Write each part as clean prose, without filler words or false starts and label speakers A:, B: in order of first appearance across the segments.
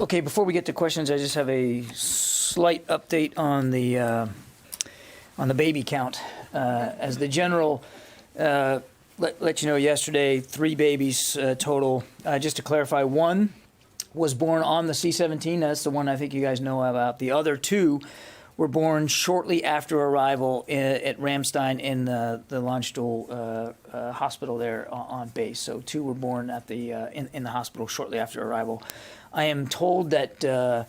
A: Okay, before we get to questions, I just have a slight update on the baby count. As the general let you know, yesterday, 3 babies total. Just to clarify, 1 was born on the C-17. That's the one I think you guys know about. The other 2 were born shortly after arrival at Ramstein in the Landstuhl hospital there on base. So 2 were born at the in the hospital shortly after arrival. I am told that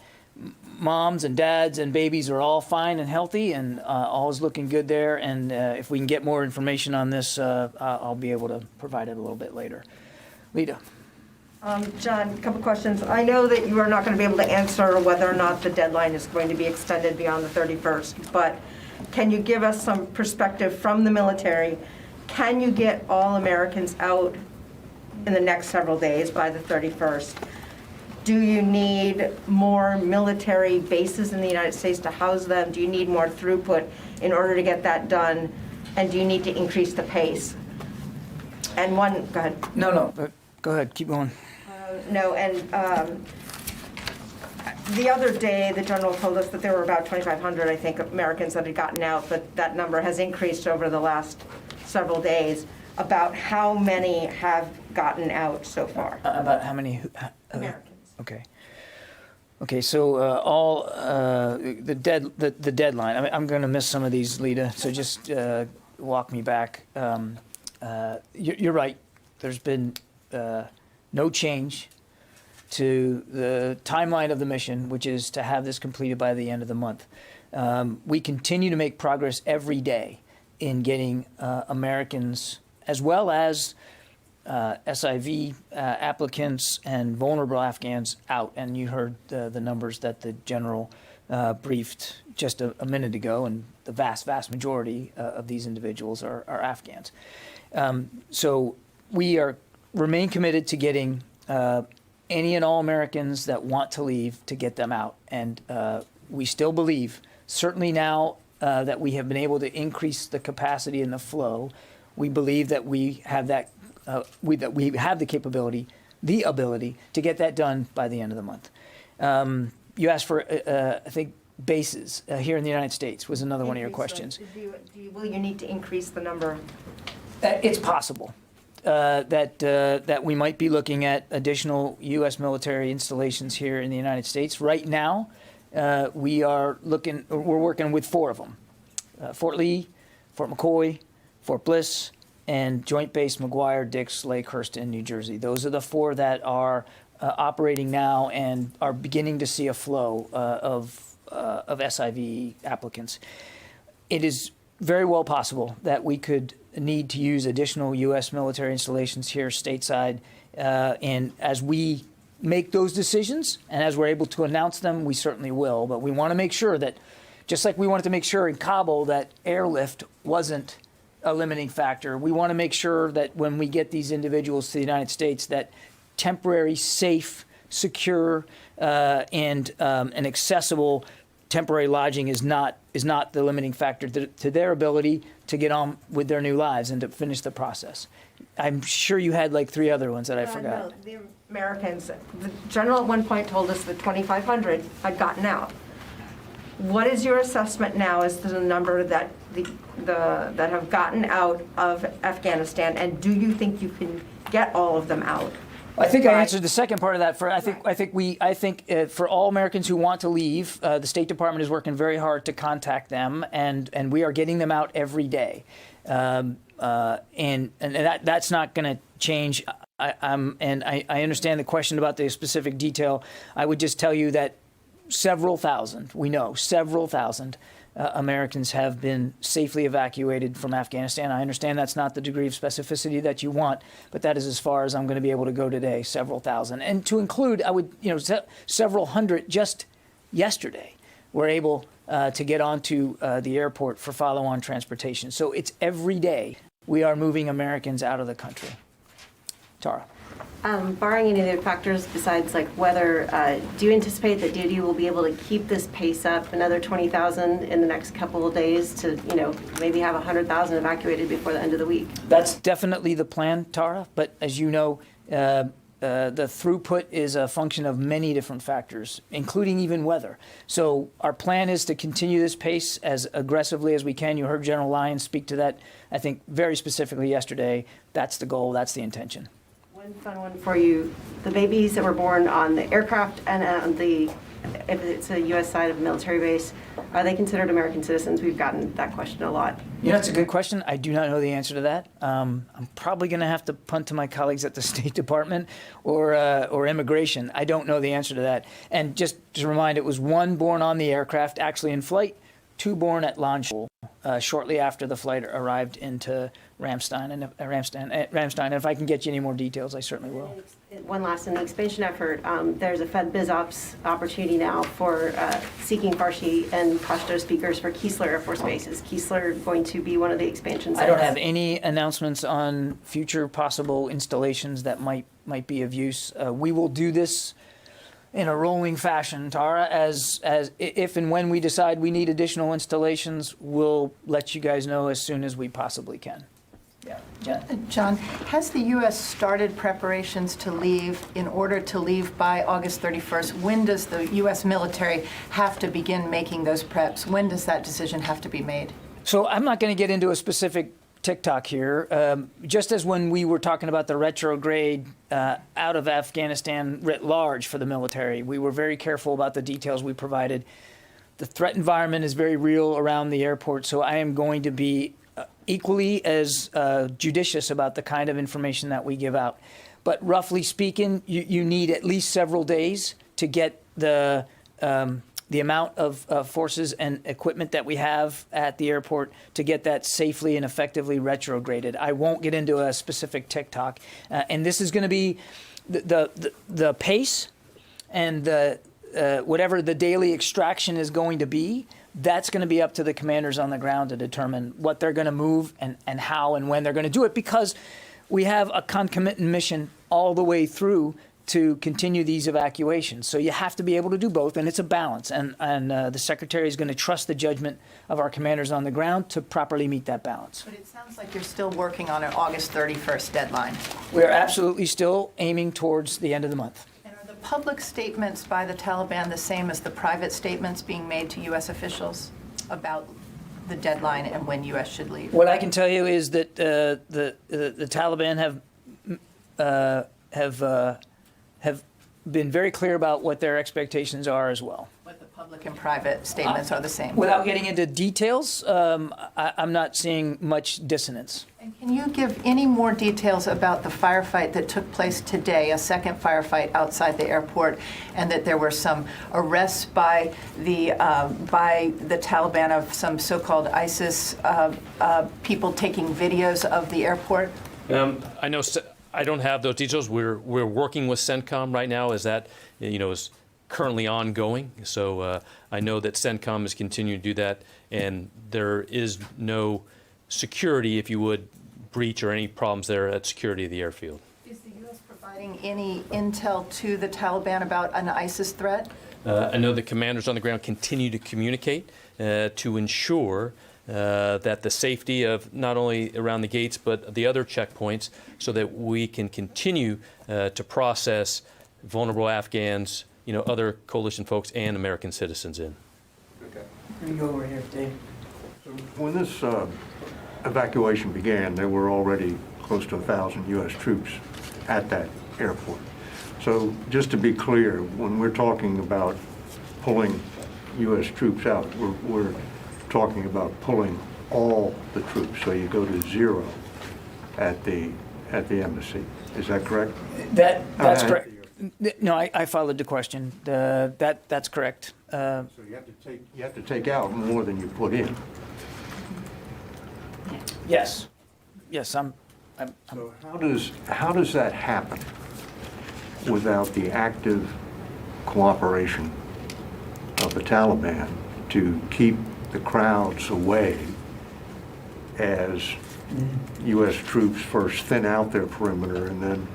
A: moms and dads and babies are all fine and healthy, and all is looking good there. And if we can get more information on this, I'll be able to provide it a little bit later. Lita.
B: John, a couple questions. I know that you are not going to be able to answer whether or not the deadline is going to be extended beyond the 31st, but can you give us some perspective from the military? Can you get all Americans out in the next several days by the 31st? Do you need more military bases in the United States to house them? Do you need more throughput in order to get that done? And do you need to increase the pace? And one, go ahead.
A: No, go ahead, keep going.
B: No, and the other day, the general told us that there were about 2,500, I think, Americans that had gotten out, but that number has increased over the last several days. About how many have gotten out so far?
A: About how many?
B: Americans.
A: Okay. So all the deadline. I'm going to miss some of these, Lita. So just walk me back. You're right. There's been no change to the timeline of the mission, which is to have this completed by the end of the month. We continue to make progress every day in getting Americans, as well as SIV applicants and vulnerable Afghans out. And you heard the numbers that the general briefed just a minute ago, and the vast majority of these individuals are Afghans. So we remain committed to getting any and all Americans that want to leave, to get them out. And we still believe, certainly now that we have been able to increase the capacity and the flow, we believe that we have that that we have the capability, the ability to get that done by the end of the month. You asked for, I think, bases here in the United States was another one of your questions.
B: Will you need to increase the number?
A: It's possible that we might be looking at additional U.S. military installations here in the United States. Right now, we're working with 4 of them: Fort Lee, Fort McCoy, Fort Bliss, and Joint Base McGuire, Dix, Lakehurst, in New Jersey. Those are the 4 that are operating now and are beginning to see a flow of SIV applicants. It is very well possible that we could need to use additional U.S. military installations here stateside. And as we make those decisions and as we're able to announce them, we certainly will. But we want to make sure that, just like we wanted to make sure in Kabul that airlift wasn't a limiting factor, we want to make sure that when we get these individuals to the United States, that temporary, safe, secure, and accessible temporary lodging is not the limiting factor to their ability to get on with their new lives and to finish the process. I'm sure you had like 3 other ones that I forgot.
B: No, the Americans. The general at one point told us that 2,500 had gotten out. What is your assessment now as to the number that that have gotten out of Afghanistan, and do you think you can get all of them out?
A: I think I answered the second part of that. I think for all Americans who want to leave, the State Department is working very hard to contact them, and we are getting them out every day, and that's not going to change. I understand the question about the specific detail. I would just tell you that several thousand Americans have been safely evacuated from Afghanistan. I understand that's not the degree of specificity that you want, but that is as far as I'm going to be able to go today, several thousand. And to include, several hundred just yesterday were able to get onto the airport for follow-on transportation. So it's every day we are moving Americans out of the country. Tara.
C: Barring any other factors besides weather, do you anticipate that DoD will be able to keep this pace up another 20,000 in the next couple of days to, maybe have 100,000 evacuated before the end of the week?
A: That's definitely the plan, Tara. But as you know, the throughput is a function of many different factors, including even weather. So our plan is to continue this pace as aggressively as we can. You heard General Lyons speak to that, I think, very specifically yesterday. That's the goal. That's the intention.
C: One fun one for you. The babies that were born on the aircraft and on if it's a U.S. side of a military base, are they considered American citizens? We've gotten that question a lot.
A: You know, it's a good question. I do not know the answer to that. I'm probably going to have to punt to my colleagues at the State Department or Immigration. I don't know the answer to that. And just to remind, it was 1 born on the aircraft, actually in flight, 2 born at launch shortly after the flight arrived into Ramstein. And if I can get you any more details, I certainly will.
C: One last, in the expansion effort, there's a Fed BizOps opportunity now for seeking Farsi and Pashto speakers for Keesler Air Force Base. Is Keesler going to be one of the expansion sites?
A: I don't have any announcements on future possible installations that might be of use. We will do this in a rolling fashion, Tara, as if and when we decide we need additional installations, we'll let you guys know as soon as we possibly can. Yeah, Jen.
D: John, has the U.S. started preparations to leave in order to leave by August 31st? When does the U.S. military have to begin making those preps? When does that decision have to be made?
A: So I'm not going to get into a specific TikTok here. Just as when we were talking about the retrograde out of Afghanistan writ large for the military, we were very careful about the details we provided. The threat environment is very real around the airport, so I am going to be equally as judicious about the kind of information that we give out. But roughly speaking, you need at least several days to get the amount of forces and equipment that we have at the airport to get that safely and effectively retrograded. I won't get into a specific TikTok. And this is going to be the pace and whatever the daily extraction is going to be. That's going to be up to the commanders on the ground to determine what they're going to move and how and when they're going to do it, because we have a concomitant mission all the way through to continue these evacuations. So you have to be able to do both, and it's a balance. And the Secretary is going to trust the judgment of our commanders on the ground to properly meet that balance.
D: But it sounds like you're still working on an August 31st deadline.
A: We are absolutely still aiming towards the end of the month.
D: Public statements by the Taliban the same as the private statements being made to U.S. officials about the deadline and when U.S. should leave?
A: What I can tell you is that the Taliban have been very clear about what their expectations are as well.
D: But the public and private statements are the same.
A: Without getting into details, I'm not seeing much dissonance.
D: And can you give any more details about the firefight that took place today, a second firefight outside the airport, and that there were some arrests by the Taliban of some so-called ISIS people taking videos of the airport?
E: I know. I don't have those details. We're working with CENTCOM right now, as that is currently ongoing. So I know that CENTCOM is continuing to do that, and there is no security, if you would, breach or any problems there at security of the airfield.
D: Is the U.S. providing any intel to the Taliban about an ISIS threat?
E: I know the commanders on the ground continue to communicate to ensure that the safety of not only around the gates but the other checkpoints, so that we can continue to process vulnerable Afghans, other coalition folks and American citizens in.
A: Okay. Let me go over here, Dave.
F: So when this evacuation began, there were already close to 1,000 U.S. troops at that airport. So just to be clear, when we're talking about pulling U.S. troops out, we're talking about pulling all the troops, so you go to 0 at the embassy. Is that correct?
A: That's correct. No, I followed the question. That's correct.
F: So you have to take out more than you put in.
A: Yes. So
F: how does that happen without the active cooperation of the Taliban to keep the crowds away as U.S. troops first thin out their perimeter and then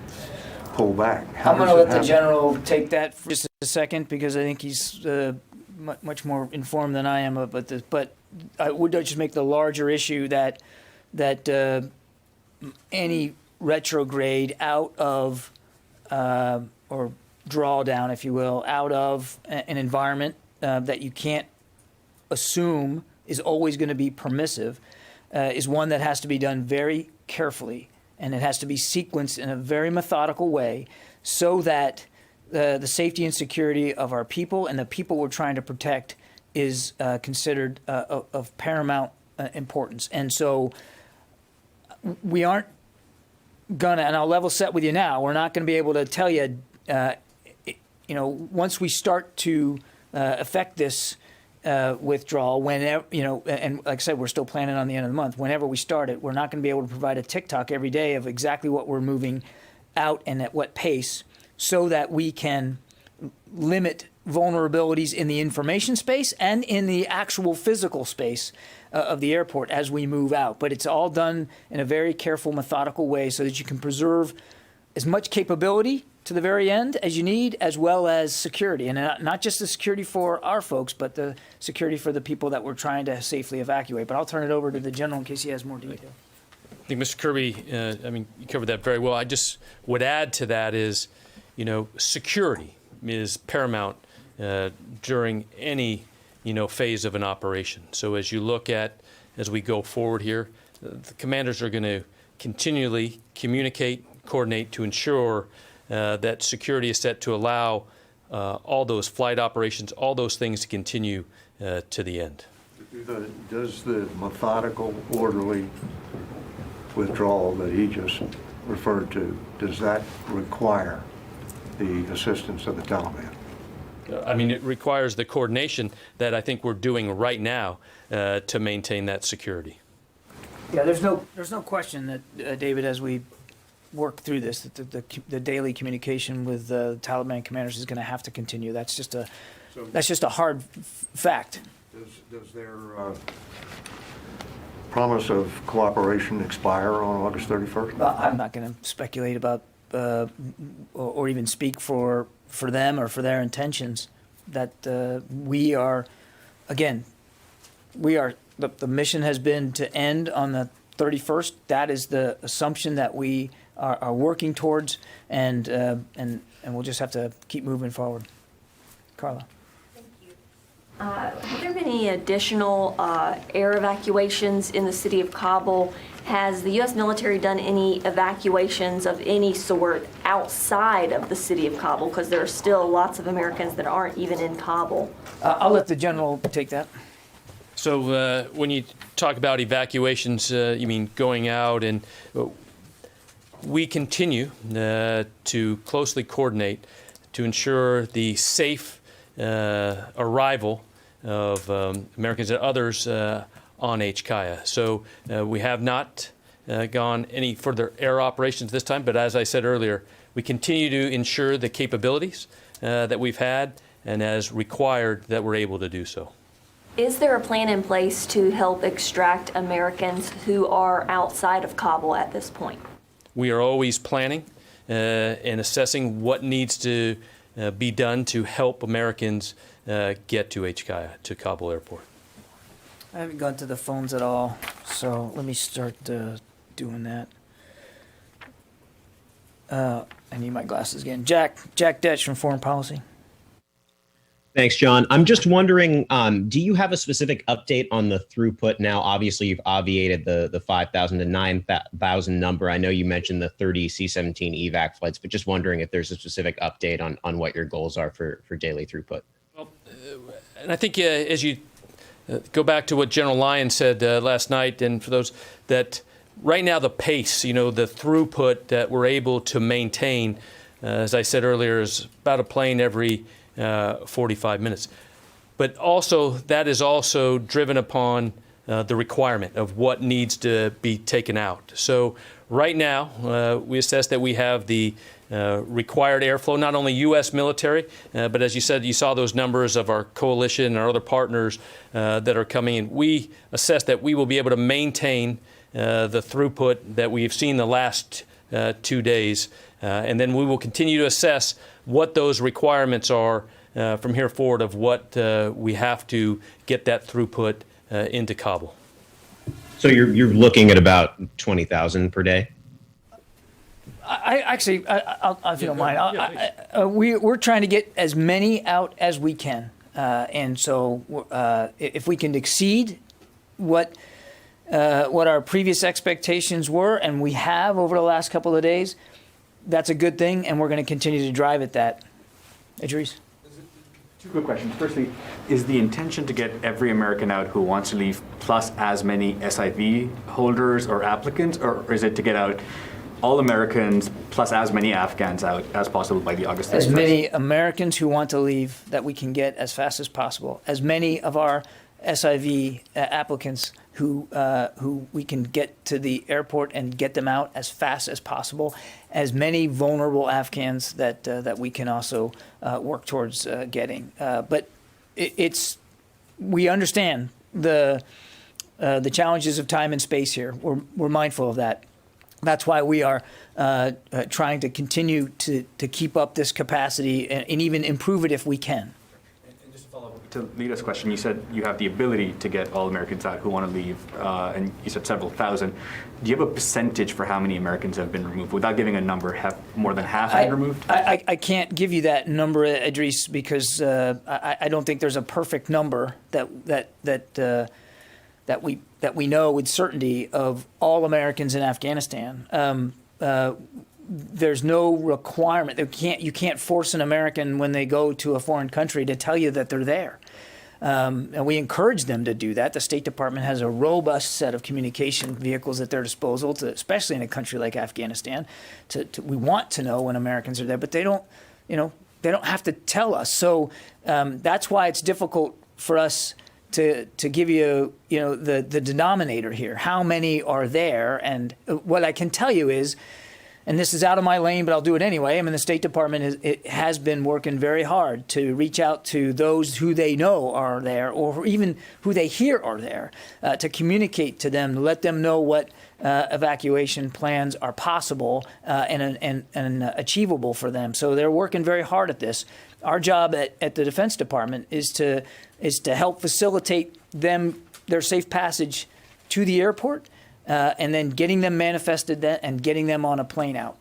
F: pull back?
A: I'm going to let the general take that for just a second, because I think he's much more informed than I am about this. But I would just make the larger issue that any retrograde out of or drawdown, if you will, out of an environment that you can't assume is always going to be permissive, is one that has to be done very carefully, and it has to be sequenced in a very methodical way so that the safety and security of our people and the people we're trying to protect is considered of paramount importance. And so we aren't gonna, and I'll level set with you now, we're not going to be able to tell you, once we start to affect this withdrawal, whenever, and like I said, we're still planning on the end of the month. Whenever we start it, we're not going to be able to provide a TikTok every day of exactly what we're moving out and at what pace, so that we can limit vulnerabilities in the information space and in the actual physical space of the airport as we move out. But it's all done in a very careful, methodical way so that you can preserve as much capability to the very end as you need, as well as security. And not just the security for our folks, but the security for the people that we're trying to safely evacuate. But I'll turn it over to the general in case he has more detail.
E: I think, Mr. Kirby, you covered that very well. I just would add to that is, security is paramount during any, phase of an operation. So as you look at, as we go forward here, the commanders are going to continually communicate, coordinate to ensure that security is set to allow all those flight operations, all those things to continue to the end.
F: Does the methodical, orderly withdrawal that he just referred to, does that require the assistance of the Taliban?
E: It requires the coordination that I think we're doing right now to maintain that security.
A: Yeah, there's no question that, David, as we work through this, that the daily communication with the Taliban commanders is going to have to continue. That's just a hard fact.
F: Does their promise of cooperation expire on August 31st?
A: I'm not going to speculate about or even speak for them or for their intentions. That we are, again, the mission has been to end on the 31st. That is the assumption that we are working towards, and we'll just have to keep moving forward. Carla.
G: Have there been any additional air evacuations in the city of Kabul? Has the U.S. military done any evacuations of any sort outside of the city of Kabul? Because there are still lots of Americans that aren't even in Kabul.
A: I'll let the general take that.
E: So when you talk about evacuations, you mean going out, and we continue to closely coordinate to ensure the safe arrival of Americans and others on HKIA. So we have not gone any further air operations this time, but as I said earlier, we continue to ensure the capabilities that we've had, and as required, that we're able to do so.
G: Is there a plan in place to help extract Americans who are outside of Kabul at this point?
E: We are always planning and assessing what needs to be done to help Americans get to HKIA, to Kabul Airport.
A: I haven't gone to the phones at all, so let me start doing that. I need my glasses again. Jack Detch from Foreign Policy.
H: Thanks, John. I'm just wondering, do you have a specific update on the throughput now? Obviously, you've obviated the 5,000 to 9,000 number. I know you mentioned the 30 C-17 evac flights, but just wondering if there's a specific update on what your goals are for daily throughput.
E: Well, and I think as you go back to what General Lyon said last night, and for those that right now the pace, the throughput that we're able to maintain, as I said earlier, is about a plane every 45 minutes. But also, that is also driven upon the requirement of what needs to be taken out. So right now, we assess that we have the required airflow, not only U.S. military, but as you said, you saw those numbers of our coalition and our other partners that are coming in. We assess that we will be able to maintain the throughput that we've seen the last 2 days. And then we will continue to assess what those requirements are from here forward of what we have to get that throughput into Kabul.
H: So you're looking at about 20,000 per day?
A: If you don't mind, we're trying to get as many out as we can, and so if we can exceed what our previous expectations were, and we have over the last couple of days, that's a good thing, and we're going to continue to drive at that. Idris?
I: Two quick questions. Firstly, is the intention to get every American out who wants to leave plus as many SIV holders or applicants, or is it to get out all Americans plus as many Afghans out as possible by the August 31st?
A: As many Americans who want to leave that we can get as fast as possible. As many of our SIV applicants who we can get to the airport and get them out as fast as possible. As many vulnerable Afghans that we can also work towards getting. But we understand the challenges of time and space here. We're mindful of that. That's why we are trying to continue to keep up this capacity and even improve it if we can.
I: And just to follow up to Lita's question, you said you have the ability to get all Americans out who want to leave, and you said several thousand. Do you have a percentage for how many Americans have been removed? Without giving a number, have more than half been removed?
A: I can't give you that number, Idris, because I don't think there's a perfect number that we know with certainty of all Americans in Afghanistan. There's no requirement. You can't force an American when they go to a foreign country to tell you that they're there. And we encourage them to do that. The State Department has a robust set of communication vehicles at their disposal, especially in a country like Afghanistan. We want to know when Americans are there, but they don't have to tell us. So that's why it's difficult for us to give you, the denominator here. How many are there? And what I can tell you is, and this is out of my lane, but I'll do it anyway. I mean, the State Department has been working very hard to reach out to those who they know are there, or even who they hear are there, to communicate to them, to let them know what evacuation plans are possible and achievable for them. So they're working very hard at this. Our job at the Defense Department is to help facilitate their safe passage to the airport. And then getting them manifested and getting them on a plane out.